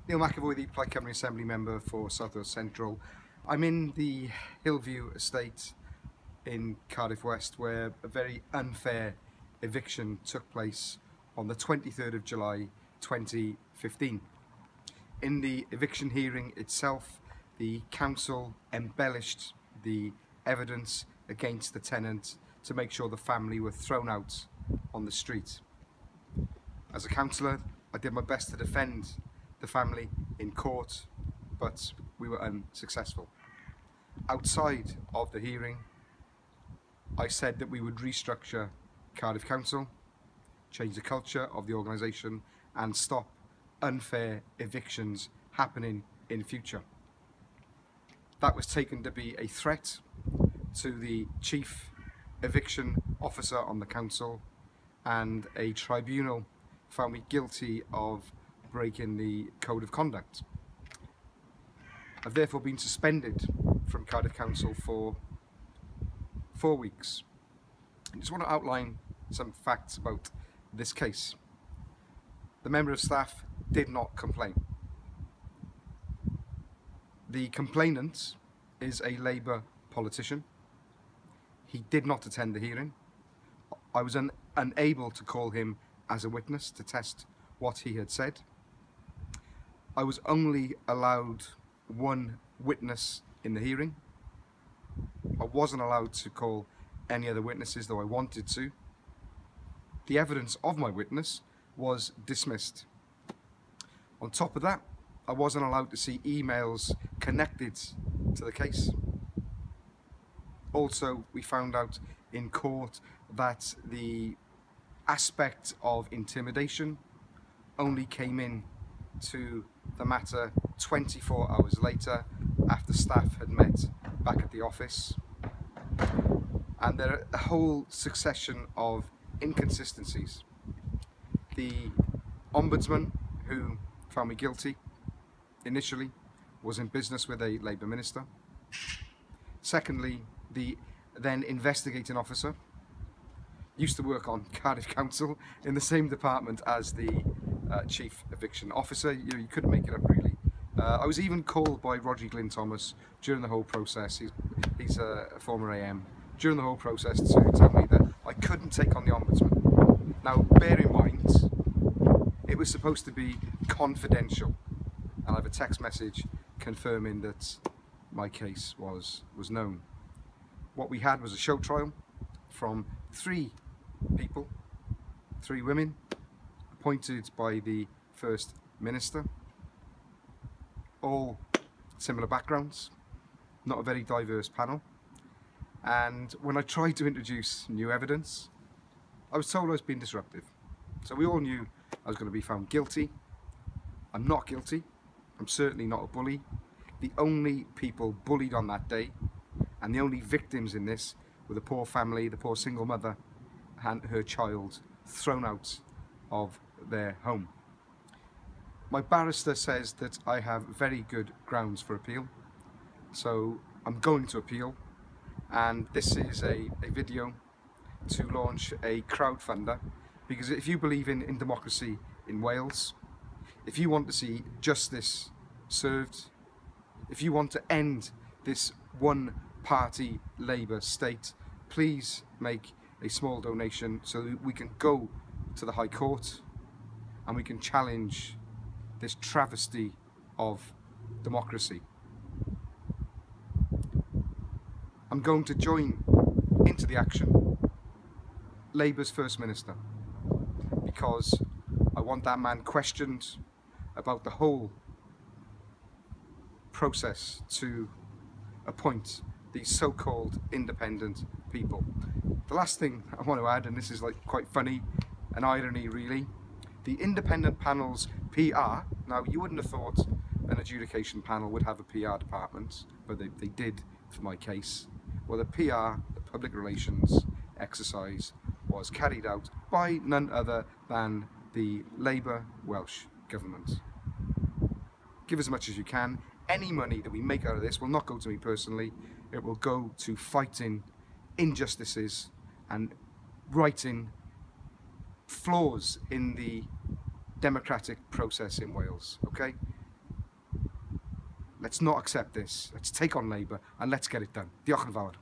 Neil McEvoy, the Plaid Cymru Assembly member for South Wales Central. I'm in the Hillview estate in Cardiff West, where a very unfair eviction took place on the 23rd of July 2015. In the eviction hearing itself, the council embellished the evidence against the tenant to make sure the family were thrown out on the street. As a councillor, I did my best to defend the family in court, but we were unsuccessful. Outside of the hearing, I said that we would restructure Cardiff Council, change the culture of the organisation and stop unfair evictions happening in future. That was taken to be a threat to the chief eviction officer on the council, and a tribunal found me guilty of breaking the code of conduct. I've therefore been suspended from Cardiff Council for 4 weeks. I just want to outline some facts about this case. The member of staff did not complain. The complainant is a Labour politician. He did not attend the hearing. I was unable to call him as a witness to test what he had said. I was only allowed one witness in the hearing. I wasn't allowed to call any other witnesses, though I wanted to. The evidence of my witness was dismissed. On top of that, I wasn't allowed to see emails connected to the case. Also, we found out in court that the aspect of intimidation only came in to the matter 24 hours later, after staff had met back at the office. And there are a whole succession of inconsistencies. The Ombudsman, who found me guilty initially, was in business with a Labour minister. Secondly, the then investigating officer used to work on Cardiff Council in the same department as the chief eviction officer. You couldn't make it up, really. I was even called by Roger Glyn Thomas during the whole process. He's a former AM. During the whole process, to tell me that I couldn't take on the Ombudsman. Now, bear in mind, it was supposed to be confidential, and I have a text message confirming that my case was known. What we had was a show trial from 3 people, 3 women, appointed by the First Minister, all similar backgrounds, not a very diverse panel. And when I tried to introduce new evidence, I was told I was being disruptive. So we all knew I was going to be found guilty. I'm not guilty. I'm certainly not a bully. The only people bullied on that day, and the only victims in this, were the poor family, the poor single mother and her child, thrown out of their home. My barrister says that I have very good grounds for appeal, so I'm going to appeal, and this is a video to launch a crowdfunder, because if you believe in democracy in Wales, if you want to see justice served, if you want to end this one-party Labour state, please make a small donation so that we can go to the High Court and we can challenge this travesty of democracy. I'm going to join into the action Labour's First Minister, because I want that man questioned about the whole process to appoint these so-called independent people. The last thing I want to add, and this is like quite funny, an irony really, the independent panel's PR, now you wouldn't have thought an adjudication panel would have a PR department, but they did for my case. Well, the PR, the public relations exercise, was carried out by none other than the Labour Welsh Government. Give as much as you can. Any money that we make out of this will not go to me personally. It will go to fighting injustices and righting flaws in the democratic process in Wales, okay? Let's not accept this. Let's take on Labour and let's get it done. Diolch yn fawr.